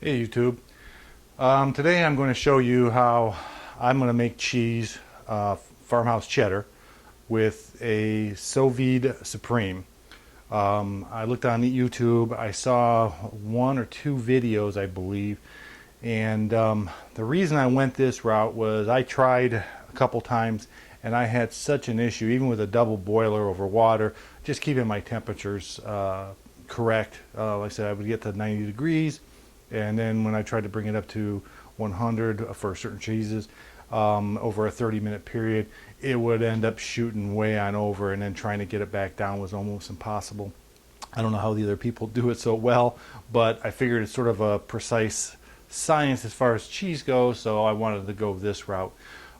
Hey YouTube. Today I'm going to show you how I'm going to make cheese, Farmhouse Cheddar, with a sous vide supreme. I looked on YouTube. I saw one or two videos, I believe, and the reason I went this route was I tried a couple times and I had such an issue, even with a double boiler over water, just keeping my temperatures correct. Like I said, I would get to 90 degrees, and then when I tried to bring it up to 100 for certain cheeses over a 30-minute period, it would end up shooting way on over, and then trying to get it back down was almost impossible. I don't know how the other people do it so well, but I figured it's sort of a precise science as far as cheese goes, so I wanted to go this route.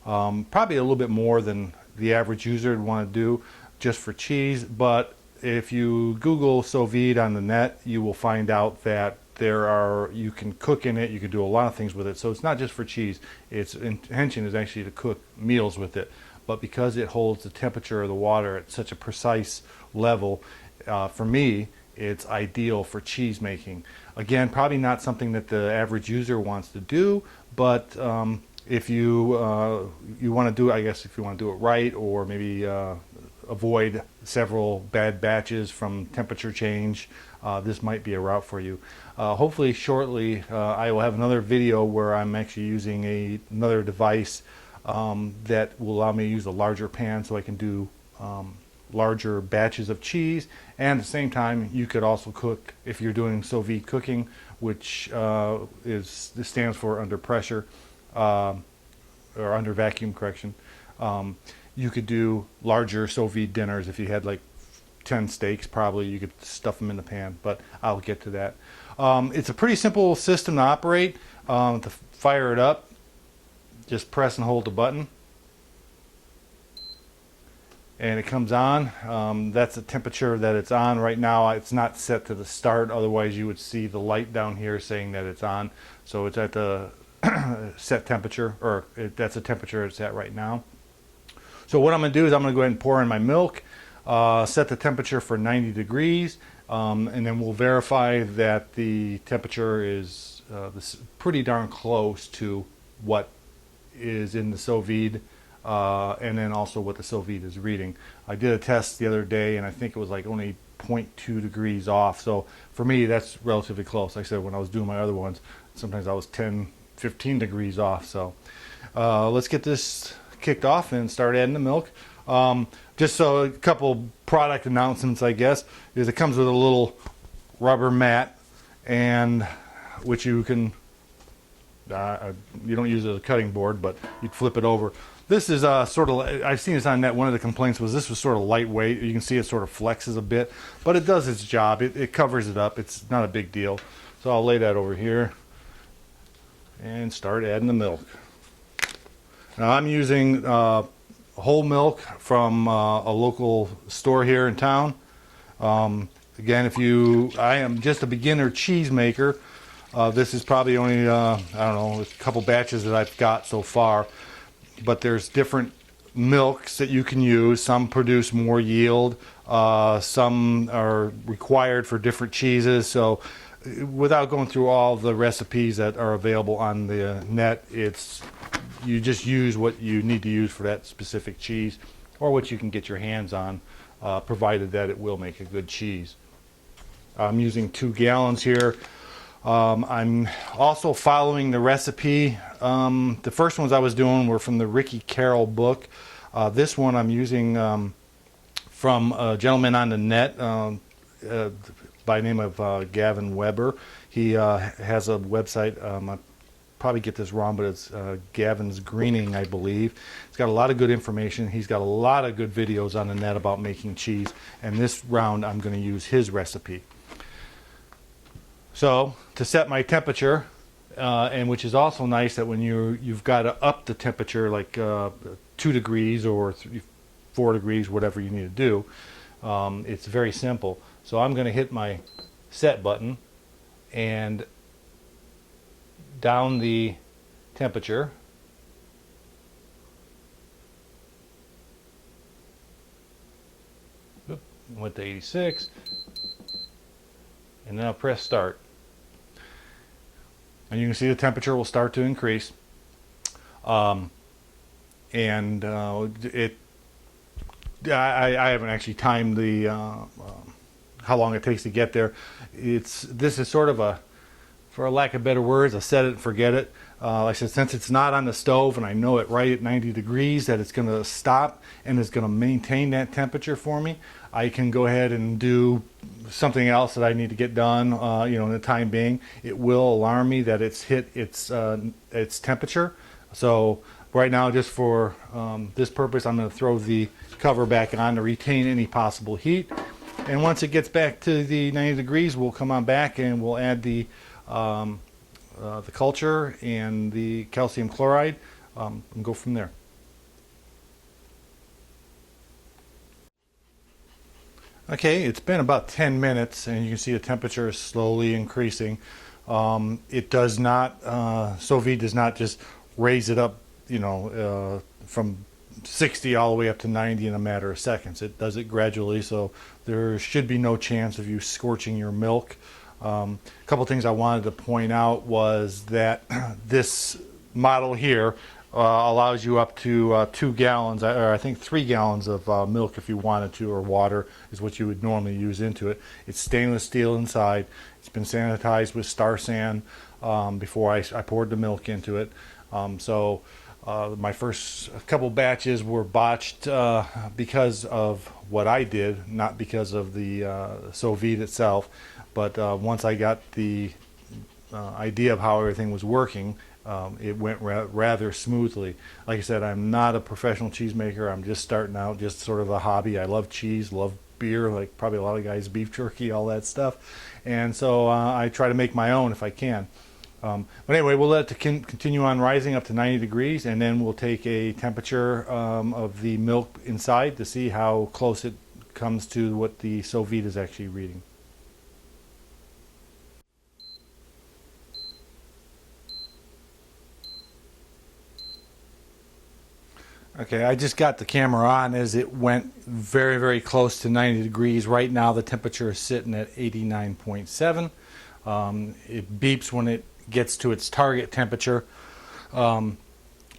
Probably a little bit more than the average user would want to do just for cheese, but if you Google sous vide on the net, you will find out that you can cook in it, you can do a lot of things with it. So it's not just for cheese. Its intention is actually to cook meals with it. But because it holds the temperature of the water at such a precise level, for me, it's ideal for cheese making. Again, probably not something that the average user wants to do, but if you want to do it, I guess if you want to do it right, or maybe avoid several bad batches from temperature change, this might be a route for you. Hopefully shortly I will have another video where I'm actually using another device that will allow me to use a larger pan, so I can do larger batches of cheese. And at the same time, you could also cook, if you're doing sous vide cooking, which this stands for under pressure, or under vacuum, correction. You could do larger sous vide dinners. If you had like 10 steaks, probably you could stuff them in the pan, but I'll get to that. It's a pretty simple system to operate. To fire it up, just press and hold the button and it comes on. That's the temperature that it's on right now. It's not set to the start, otherwise you would see the light down here saying that it's on. So it's at the set temperature, or that's the temperature it's at right now. So what I'm going to do is I'm going to go ahead and pour in my milk, set the temperature for 90 degrees, and then we'll verify that the temperature is pretty darn close to what is in the sous vide, and then also what the sous vide is reading. I did a test the other day and I think it was like only 0.2 degrees off, so for me that's relatively close. Like I said, when I was doing my other ones, sometimes I was 10, 15 degrees off. So let's get this kicked off and start adding the milk. Just so a couple product announcements, I guess, is it comes with a little rubber mat, and which you can you don't use it as a cutting board, but you'd flip it over. This is sort of, I've seen this on net. One of the complaints was this was sort of lightweight. You can see it sort of flexes a bit, but it does its job. It covers it up. It's not a big deal. So I'll lay that over here and start adding the milk. Now I'm using whole milk from a local store here in town. Again, I am just a beginner cheese maker. This is probably only, I don't know, a couple batches that I've got so far. But there's different milks that you can use. Some produce more yield. Some are required for different cheeses. So without going through all the recipes that are available on the net, you just use what you need to use for that specific cheese, or what you can get your hands on, provided that it will make a good cheese. I'm using 2 gallons here. I'm also following the recipe. The first ones I was doing were from the Ricky Carroll book. This one I'm using from a gentleman on the net by the name of Gavin Weber. He has a website. I probably get this wrong, but it's Gavin's Greening, I believe. He's got a lot of good information. He's got a lot of good videos on the net about making cheese. And this round I'm going to use his recipe. So to set my temperature, and which is also nice that when you've got to up the temperature like 2 degrees or 4 degrees, whatever you need to do, it's very simple. So I'm going to hit my set button and down the temperature. Went to 86, and then I'll press start. and you can see the temperature will start to increase. And I haven't actually timed the how long it takes to get there. This is sort of a, for lack of better words, a set it and forget it. Like I said, since it's not on the stove and I know it right at 90 degrees that it's going to stop and it's going to maintain that temperature for me, I can go ahead and do something else that I need to get done, in the time being. It will alarm me that it's hit its temperature. So right now, just for this purpose, I'm going to throw the cover back on to retain any possible heat. And once it gets back to the 90 degrees, we'll come on back and we'll add the culture and the calcium chloride and go from there. Okay, it's been about 10 minutes and you can see the temperature is slowly increasing. It does not, sous vide does not just raise it up, from 60 all the way up to 90 in a matter of seconds. It does it gradually, so there should be no chance of you scorching your milk. A couple things I wanted to point out was that this model here allows you up to 2 gallons, or I think 3 gallons of milk if you wanted to, or water is what you would normally use into it. It's stainless steel inside. It's been sanitized with Star San before I poured the milk into it. My first couple batches were botched because of what I did, not because of the sous vide itself. But once I got the idea of how everything was working, it went rather smoothly. Like I said, I'm not a professional cheesemaker. I'm just starting out, just sort of a hobby. I love cheese, love beer, like probably a lot of guys, beef jerky, all that stuff. And so I try to make my own if I can. But anyway, we'll let it continue on rising up to 90 degrees, and then we'll take a temperature of the milk inside to see how close it comes to what the sous vide is actually reading. Okay, I just got the camera on as it went very, very close to 90 degrees. Right now the temperature is sitting at 89.7. It beeps when it gets to its target temperature. So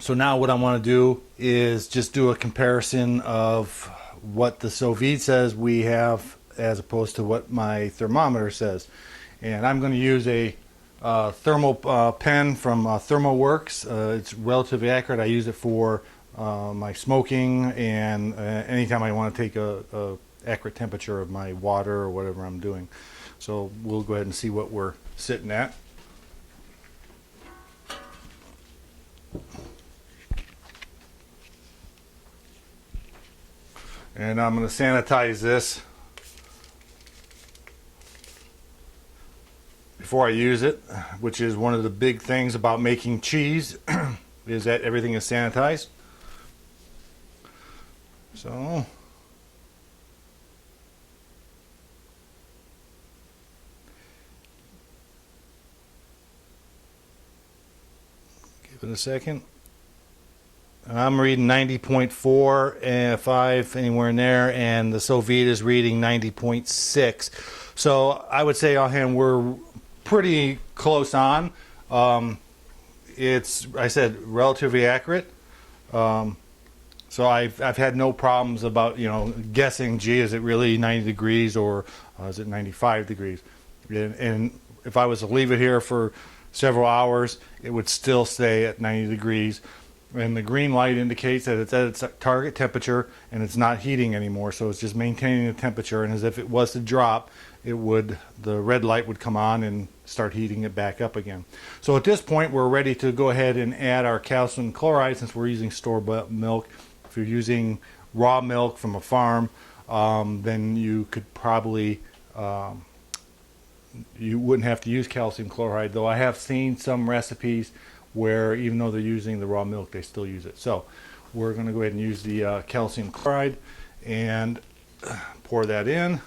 now what I want to do is just do a comparison of what the sous vide says we have as opposed to what my thermometer says. And I'm going to use a thermal pen from ThermoWorks. It's relatively accurate. I use it for my smoking and anytime I want to take a accurate temperature of my water or whatever I'm doing. So we'll go ahead and see what we're sitting at. And I'm going to sanitize this before I use it, which is one of the big things about making cheese is that everything is sanitized. So give it a second. I'm reading 90.4 and 5 anywhere in there, and the sous vide is reading 90.6. So I would say offhand we're pretty close on. It's, I said, relatively accurate. So I've had no problems about guessing, gee, is it really 90 degrees or is it 95 degrees? And if I was to leave it here for several hours, it would still stay at 90 degrees. And the green light indicates that it's at its target temperature and it's not heating anymore, so it's just maintaining the temperature. And as if it was to drop, the red light would come on and start heating it back up again. So at this point, we're ready to go ahead and add our calcium chloride since we're using store-bought milk. If you're using raw milk from a farm, then you could probably you wouldn't have to use calcium chloride, though I have seen some recipes where even though they're using the raw milk, they still use it. So we're going to go ahead and use the calcium chloride and pour that in.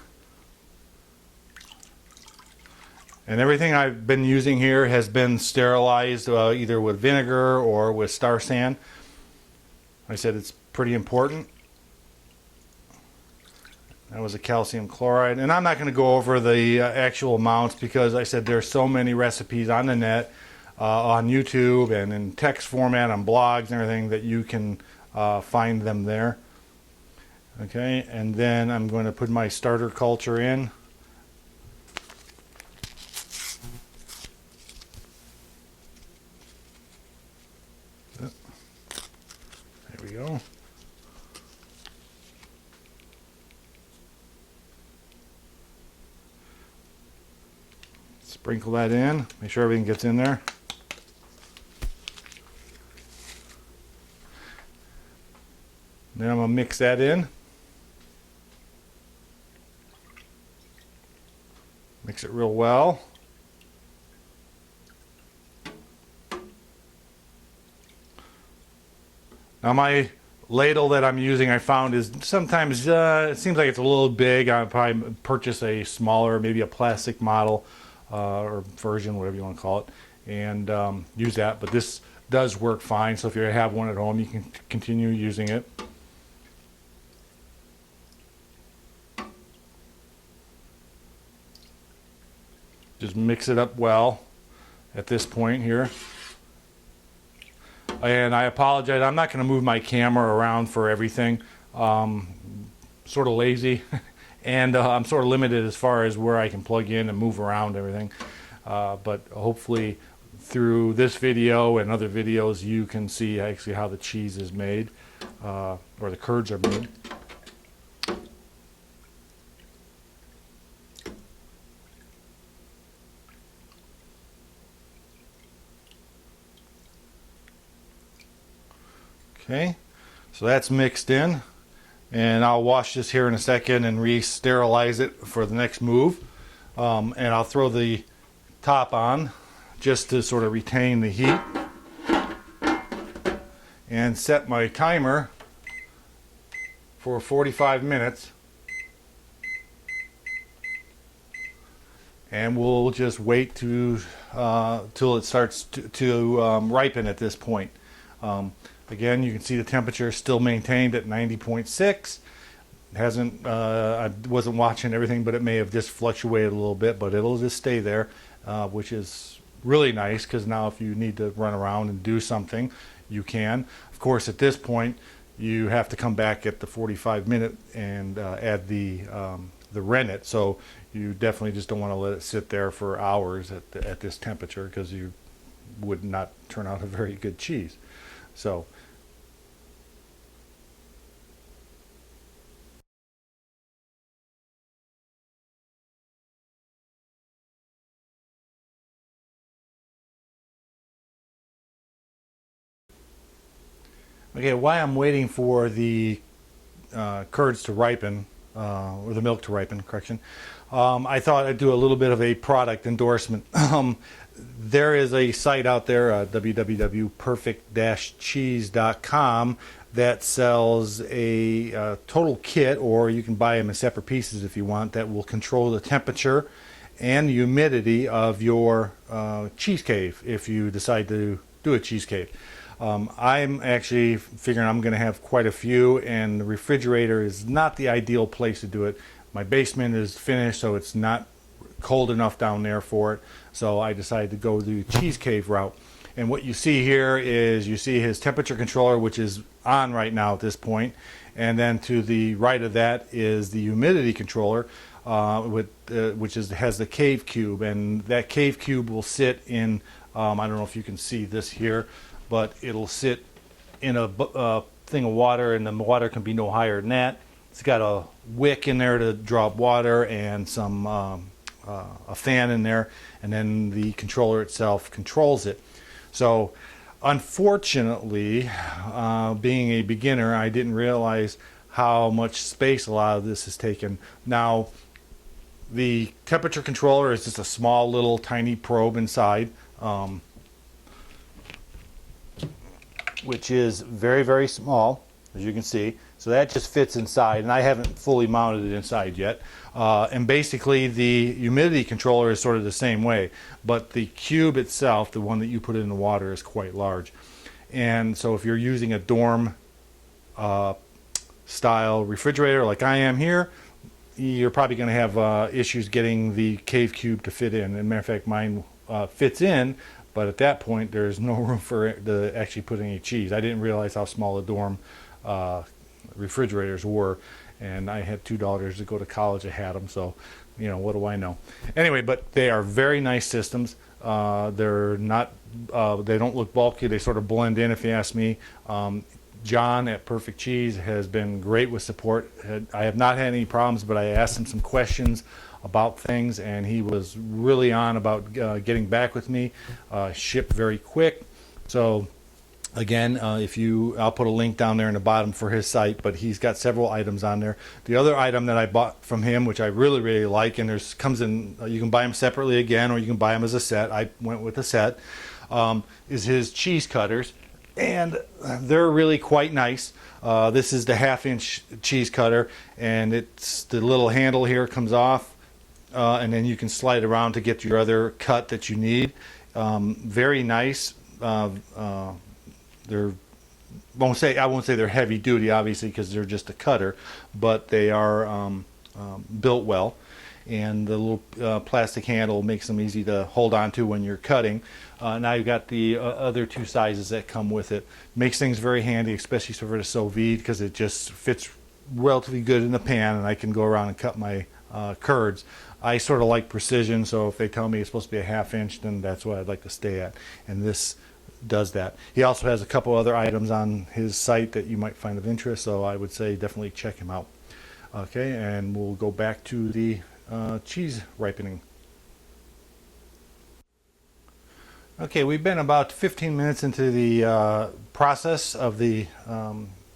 And everything I've been using here has been sterilized either with vinegar or with Star San. Like I said, it's pretty important. That was a calcium chloride. And I'm not going to go over the actual amounts because I said there's so many recipes on the net. on YouTube and in text format on blogs and everything, that you can find them there. Okay, and then I'm going to put my starter culture in. There we go. Sprinkle that in, make sure everything gets in there. Then I'm going to mix that in. Mix it real well. Now my ladle that I'm using, I found, is sometimes it seems like it's a little big. I'll probably purchase a smaller, maybe a plastic model or version, whatever you want to call it, and use that. But this does work fine, so if you have one at home, you can continue using it. Just mix it up well at this point here. And I apologize, I'm not going to move my camera around for everything. Sort of lazy, and I'm sort of limited as far as where I can plug in and move around everything. But hopefully through this video and other videos you can see actually how the cheese is made, or the curds are made. Okay, so that's mixed in, and I'll wash this here in a second and re-sterilize it for the next move. And I'll throw the top on just to sort of retain the heat, and set my timer for 45 minutes. And we'll just wait to till it starts to ripen at this point. Again, you can see the temperature is still maintained at 90.6. Hasn't I wasn't watching everything, but it may have just fluctuated a little bit, but it'll just stay there, which is really nice, because now if you need to run around and do something, you can. Of course, at this point, you have to come back at the 45-minute and add the rennet. So you definitely just don't want to let it sit there for hours at this temperature, because you would not turn out a very good cheese. So okay, while I'm waiting for the curds to ripen, or the milk to ripen, correction, I thought I'd do a little bit of a product endorsement. There is a site out there, www.perfect-cheese.com, that sells a total kit, or you can buy them in separate pieces if you want, that will control the temperature and the humidity of your cheese cave if you decide to do a cheese cave. I'm actually figuring I'm going to have quite a few, and the refrigerator is not the ideal place to do it. My basement is finished, so it's not cold enough down there for it, so I decided to go the cheese cave route. And what you see here is, you see his temperature controller, which is on right now at this point, and then to the right of that is the humidity controller, which has the cave cube, and that cave cube will sit in, I don't know if you can see this here, but it'll sit in a thing of water, and the water can be no higher than that. It's got a wick in there to drop water, and some a fan in there, and then the controller itself controls it. So unfortunately, being a beginner, I didn't realize how much space a lot of this has taken. Now, the temperature controller is just a small little tiny probe inside, which is very, very small, as you can see. So that just fits inside, and I haven't fully mounted it inside yet. And basically the humidity controller is sort of the same way, but the cube itself, the one that you put in the water, is quite large. And so if you're using a dorm style refrigerator like I am here, you're probably going to have issues getting the cave cube to fit in. As a matter of fact, mine fits in, but at that point there's no room for it to actually put any cheese. I didn't realize how small the dorm refrigerators were, and I had two daughters that go to college that had them, so you know, what do I know. Anyway, but they are very nice systems. They're not they don't look bulky. They sort of blend in, if you ask me. John at Perfect Cheese has been great with support. I have not had any problems, but I asked him some questions about things, and he was really on about getting back with me. Shipped very quick. So again, I'll put a link down there in the bottom for his site, but he's got several items on there. The other item that I bought from him, which I really, really like, and comes in, you can buy them separately again, or you can buy them as a set. I went with a set, is his cheese cutters, and they're really quite nice. This is the 1/2-inch cheese cutter, and it's the little handle here comes off, and then you can slide around to get your other cut that you need. Very nice. I won't say they're heavy duty, obviously, because they're just a cutter, but they are built well, and the little plastic handle makes them easy to hold on to when you're cutting. Now you've got the other two sizes that come with it. Makes things very handy, especially for the sous vide, because it just fits relatively good in the pan, and I can go around and cut my curds. I sort of like precision, so if they tell me it's supposed to be a 1/2 inch, then that's what I'd like to stay at, and this does that. He also has a couple other items on his site that you might find of interest, so I would say definitely check him out. Okay, and we'll go back to the cheese ripening. Okay, we've been about 15 minutes into the process of the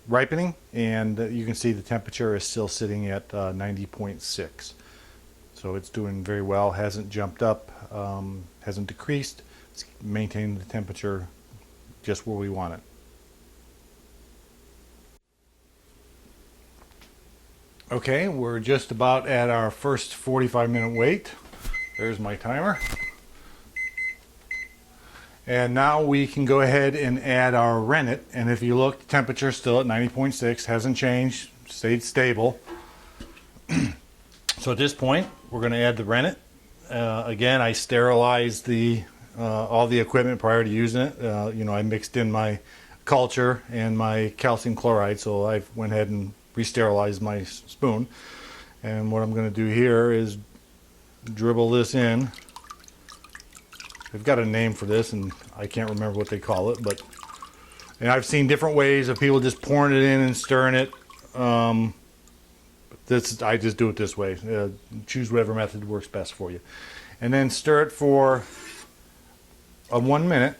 ripening, and you can see the temperature is still sitting at 90.6. So it's doing very well, hasn't jumped up, hasn't decreased. It's maintaining the temperature just where we want it. Okay, we're just about at our first 45-minute wait. There's my timer. And now we can go ahead and add our rennet. And if you look, the temperature is still at 90.6, hasn't changed, stayed stable. So at this point, we're going to add the rennet. Again, I sterilized all the equipment prior to using it. You know, I mixed in my culture and my calcium chloride, so I went ahead and re-sterilized my spoon. And what I'm going to do here is dribble this in. They've got a name for this, and I can't remember what they call it, and I've seen different ways of people just pouring it in and stirring it. I just do it this way. Choose whatever method works best for you, and then stir it for 1 minute.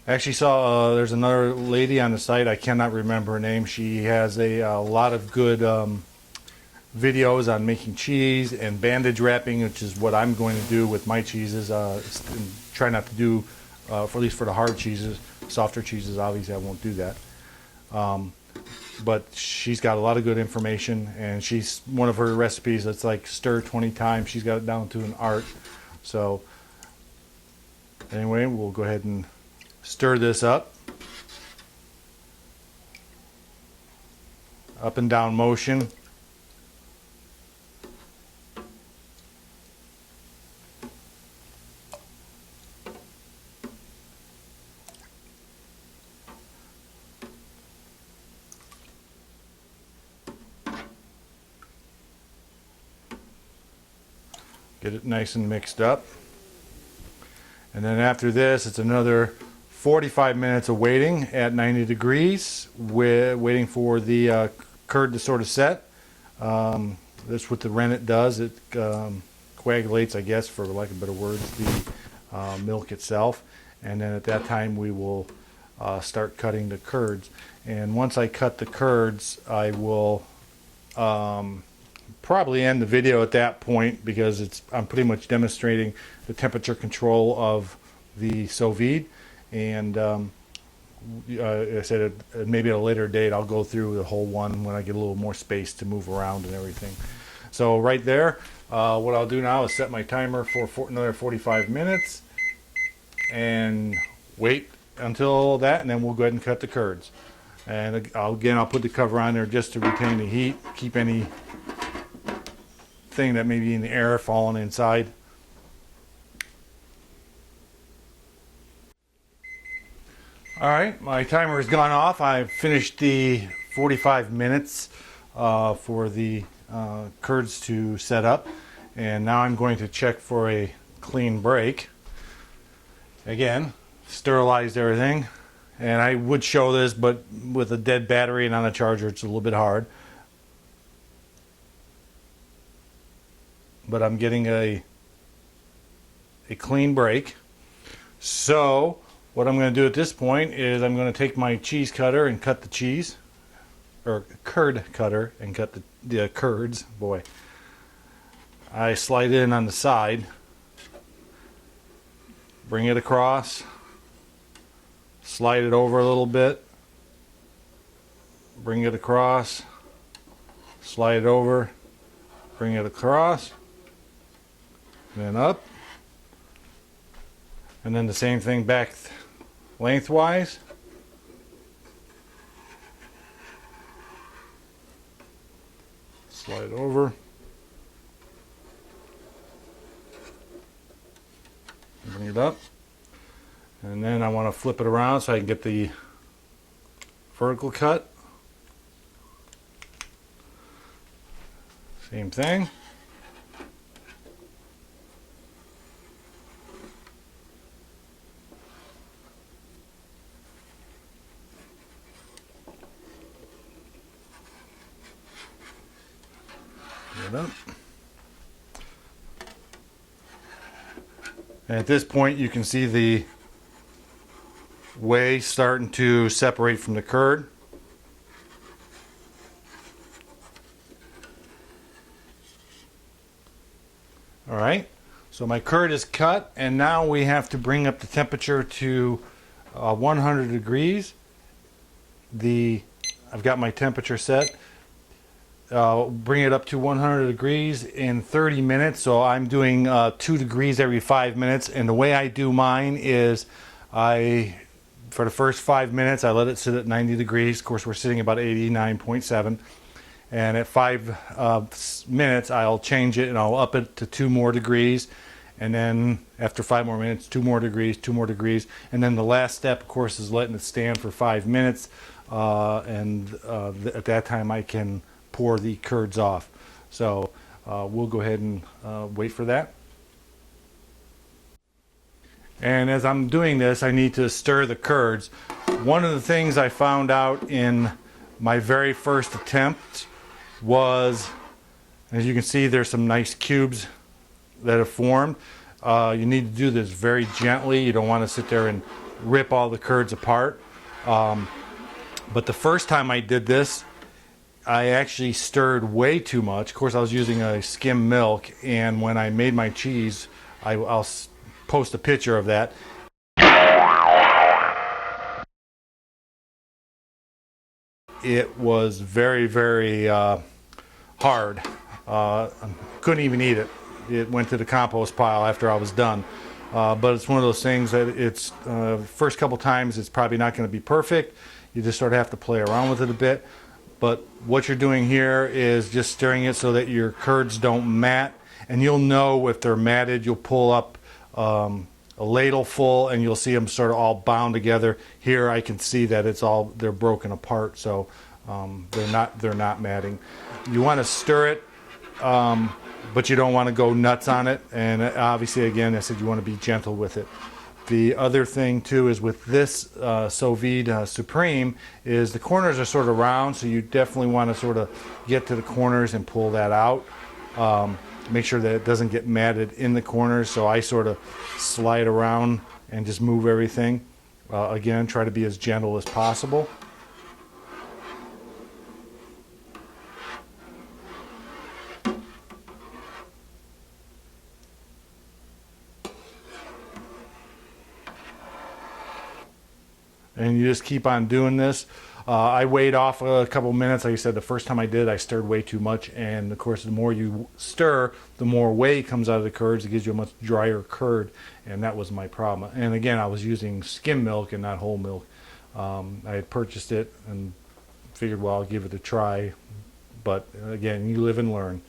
I actually saw there's another lady on the site, I cannot remember her name. She has a lot of good videos on making cheese and bandage wrapping, which is what I'm going to do with my cheeses. Try not to do, for at least for the hard cheeses. Softer cheeses, obviously I won't do that. But she's got a lot of good information, and one of her recipes that's like stir 20 times. She's got it down to an art. So anyway, we'll go ahead and stir this up and down motion. Get it nice and mixed up. And then after this, it's another 45 minutes of waiting at 90 degrees, waiting for the curd to sort of set. That's what the rennet does. It coagulates, I guess, for lack of better words, the milk itself. And then at that time, we will start cutting the curds. And once I cut the curds, I will probably end the video at that point, because I'm pretty much demonstrating the temperature control of the sous vide. And I said maybe at a later date I'll go through the whole one when I get a little more space to move around and everything. So right there, what I'll do now is set my timer for another 45 minutes and wait until that, and then we'll go ahead and cut the curds. And again, I'll put the cover on there just to retain the heat, keep any thing that may be in the air falling inside. All right, my timer has gone off. I've finished the 45 minutes for the curds to set up, and now I'm going to check for a clean break. Again, sterilized everything, and I would show this, but with a dead battery and on a charger, it's a little bit hard. But I'm getting a clean break. So what I'm going to do at this point is I'm going to take my cheese cutter and cut the cheese, or curd cutter, and cut the curds. Boy, I slide in on the side, bring it across, slide it over a little bit, bring it across, slide it over, bring it across, then up, and then the same thing back lengthwise. Slide it over, bring it up, and then I want to flip it around so I can get the vertical cut. Same thing. Up. And at this point you can see the whey starting to separate from the curd. Alright, so my curd is cut, and now we have to bring up the temperature to 100 degrees. I've got my temperature set. Bring it up to 100 degrees in 30 minutes. So I'm doing 2 degrees every 5 minutes. And the way I do mine is for the first 5 minutes, I let it sit at 90 degrees. Of course, we're sitting about 89.7. And at 5 minutes, I'll change it and I'll up it to 2 more degrees. And then after 5 more minutes, 2 more degrees, 2 more degrees. And then the last step, of course, is letting it stand for 5 minutes. At that time, I can pour the curds off. So we'll go ahead and wait for that. And as I'm doing this, I need to stir the curds. One of the things I found out in my very first attempt was, as you can see, there's some nice cubes that have formed. You need to do this very gently. You don't want to sit there and rip all the curds apart. But the first time I did this, I actually stirred way too much. Of course, I was using a skim milk, and when I made my cheese, I'll post a picture of that. It was very, very hard. Couldn't even eat it. It went to the compost pile after I was done. But it's one of those things that it's first couple times it's probably not going to be perfect. You just sort of have to play around with it a bit. But what you're doing here is just stirring it so that your curds don't mat, and you'll know if they're matted. You'll pull up a ladle full and you'll see them sort of all bound together. Here I can see that they're broken apart, so they're not matting. You want to stir it, but you don't want to go nuts on it. And obviously, again, I said you want to be gentle with it. The other thing too is with this SousVide Supreme is the corners are sort of round, so you definitely want to sort of get to the corners and pull that out. Make sure that it doesn't get matted in the corners, so I sort of slide around and just move everything. Again, try to be as gentle as possible. And you just keep on doing this. I weighed off a couple minutes. Like I said, the first time I did, I stirred way too much. And of course, the more you stir, the more whey comes out of the curds. It gives you a much drier curd. And that was my problem. And again, I was using skim milk and not whole milk. I had purchased it and figured, well, I'll give it a try. But again, you live and learn.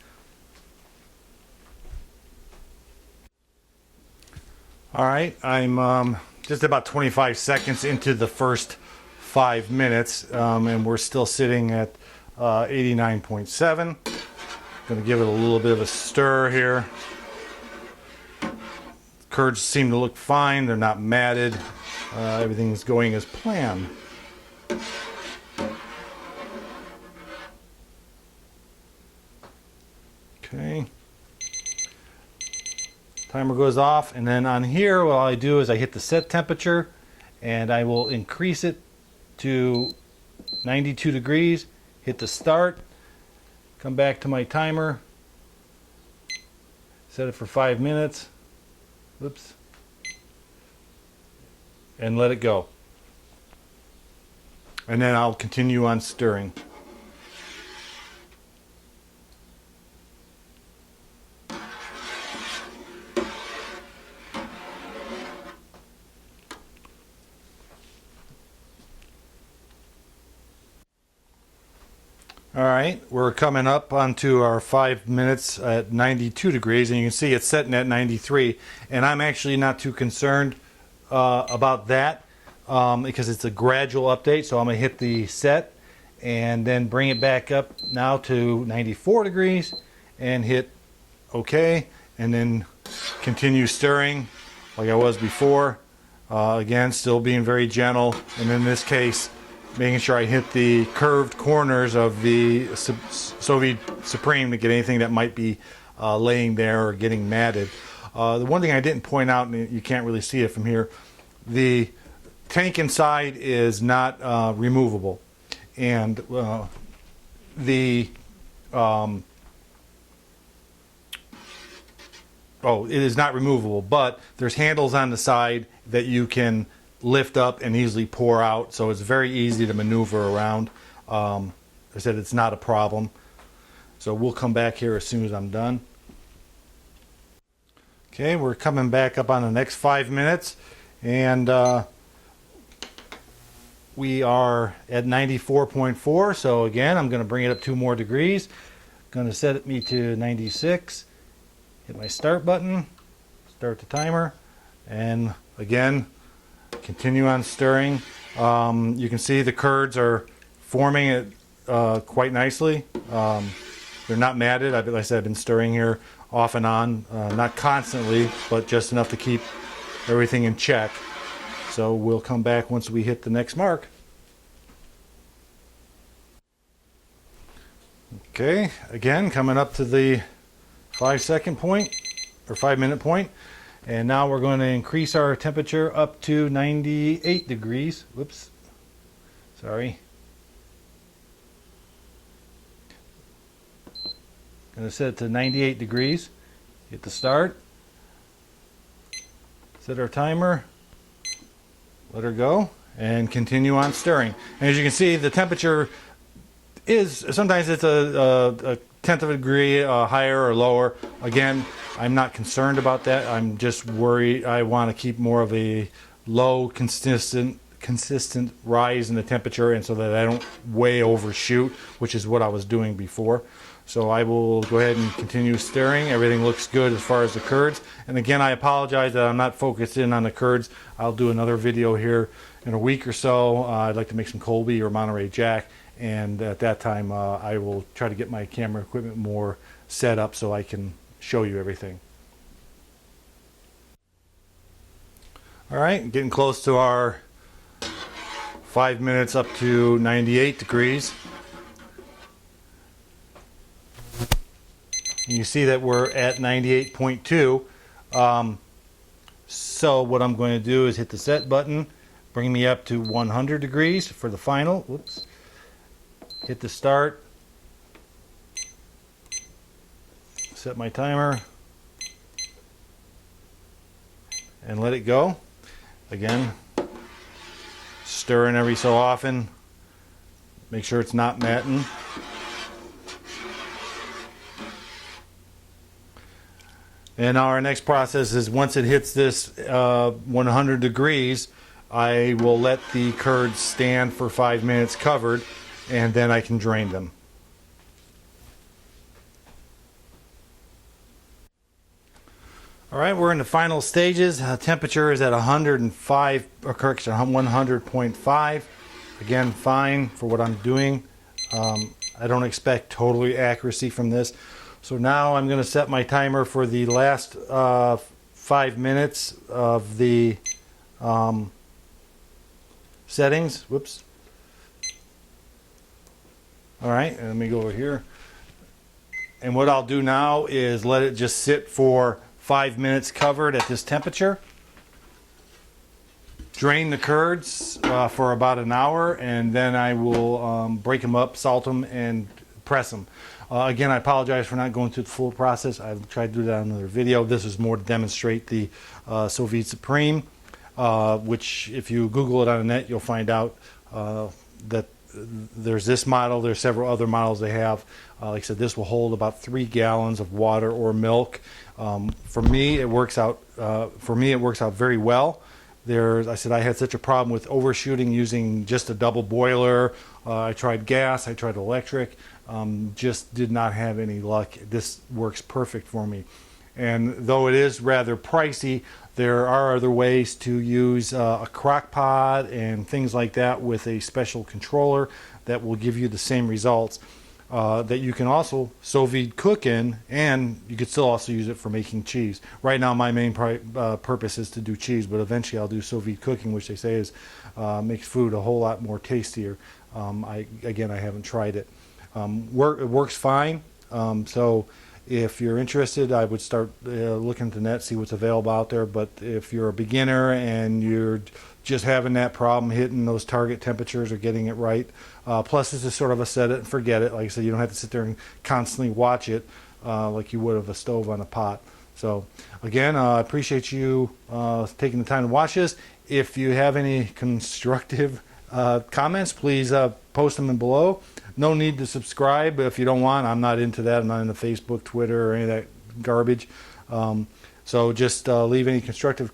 All right, I'm just about 25 seconds into the first 5 minutes, and we're still sitting at 89.7. Going to give it a little bit of a stir here. Curds seem to look fine. They're not matted. Everything's going as planned. Okay. Timer goes off, and then on here what I do is I hit the set temperature and I will increase it to 92 degrees, hit the start, come back to my timer, set it for 5 minutes, whoops, and let it go. And then I'll continue on stirring. All right, we're coming up onto our 5 minutes at 92 degrees, and you can see it's setting at 93. And I'm actually not too concerned about that because it's a gradual update. So I'm going to hit the set and then bring it back up now to 94 degrees and hit OK, and then continue stirring like I was before. Again, still being very gentle, and in this case, making sure I hit the curved corners of the SousVide Supreme to get anything that might be laying there or getting matted. The one thing I didn't point out, and you can't really see it from here, the tank inside is not removable. And it is not removable, but there's handles on the side that you can lift up and easily pour out, so it's very easy to maneuver around. I said it's not a problem. So we'll come back here as soon as I'm done. Okay, we're coming back up on the next 5 minutes, and we are at 94.4. So again, I'm going to bring it up 2 more degrees. Going to set me to 96. Hit my start button, start the timer, and again, continue on stirring. You can see the curds are forming it quite nicely. They're not matted. Like I said, I've been stirring here off and on, not constantly, but just enough to keep everything in check. So we'll come back once we hit the next mark. Okay, again, coming up to the 5-second point, or 5-minute point. And now we're going to increase our temperature up to 98 degrees. Whoops. Sorry. Going to set it to 98 degrees. Hit the start. Set our timer. Let her go. And continue on stirring. And as you can see, the temperature is, sometimes it's a tenth of a degree higher or lower. Again, I'm not concerned about that. I'm just worried. I want to keep more of a low, consistent rise in the temperature, and so that I don't way overshoot, which is what I was doing before. So I will go ahead and continue stirring. Everything looks good as far as the curds. And again, I apologize that I'm not focused in on the curds. I'll do another video here in a week or so. I'd like to make some Colby or Monterey Jack, and at that time I will try to get my camera equipment more set up so I can show you everything. All right, getting close to our 5 minutes up to 98 degrees. And you see that we're at 98.2. So what I'm going to do is hit the set button, bring me up to 100 degrees for the final. Whoops. Hit the start. Set my timer. And let it go. Again, stirring every so often. Make sure it's not matting. And now our next process is, once it hits this 100 degrees, I will let the curds stand for 5 minutes covered, and then I can drain them. All right, we're in the final stages. Temperature is at 105, or correction, 100.5. Again, fine for what I'm doing. I don't expect totally accuracy from this. So now I'm going to set my timer for the last 5 minutes of the settings. Whoops. All right, let me go over here. And what I'll do now is let it just sit for 5 minutes covered at this temperature. Drain the curds for about an hour, and then I will break them up, salt them, and press them. Again, I apologize for not going through the full process. I've tried to do that in another video. This is more to demonstrate the SousVide Supreme, which if you Google it on the net, you'll find out that there's this model. There's several other models they have. Like I said, this will hold about 3 gallons of water or milk. For me, it works out. Very well. I said I had such a problem with overshooting using just a double boiler. I tried gas. I tried electric. Just did not have any luck. This works perfect for me. And though it is rather pricey, there are other ways to use a crock pot and things like that with a special controller that will give you the same results that you can also sous vide cook in, and you could still also use it for making cheese. Right now my main purpose is to do cheese, but eventually I'll do sous vide cooking, which they say is makes food a whole lot more tastier. I haven't tried it. It works fine. So if you're interested, I would start looking at the net, see what's available out there. But if you're a beginner and you're just having that problem hitting those target temperatures or getting it right, plus this is sort of a set it and forget it. Like I said, you don't have to sit there and constantly watch it like you would of a stove on a pot. So again, I appreciate you taking the time to watch this. If you have any constructive comments, please post them in below. No need to subscribe if you don't want. I'm not into that. I'm not into Facebook, Twitter, or any of that garbage. So just leave any constructive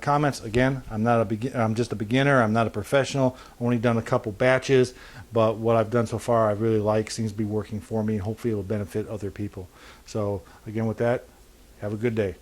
comments. Again, I'm just a beginner. I'm not a professional. Only done a couple batches, but what I've done so far I really like. Seems to be working for me, and hopefully it'll benefit other people. So again, with that, have a good day.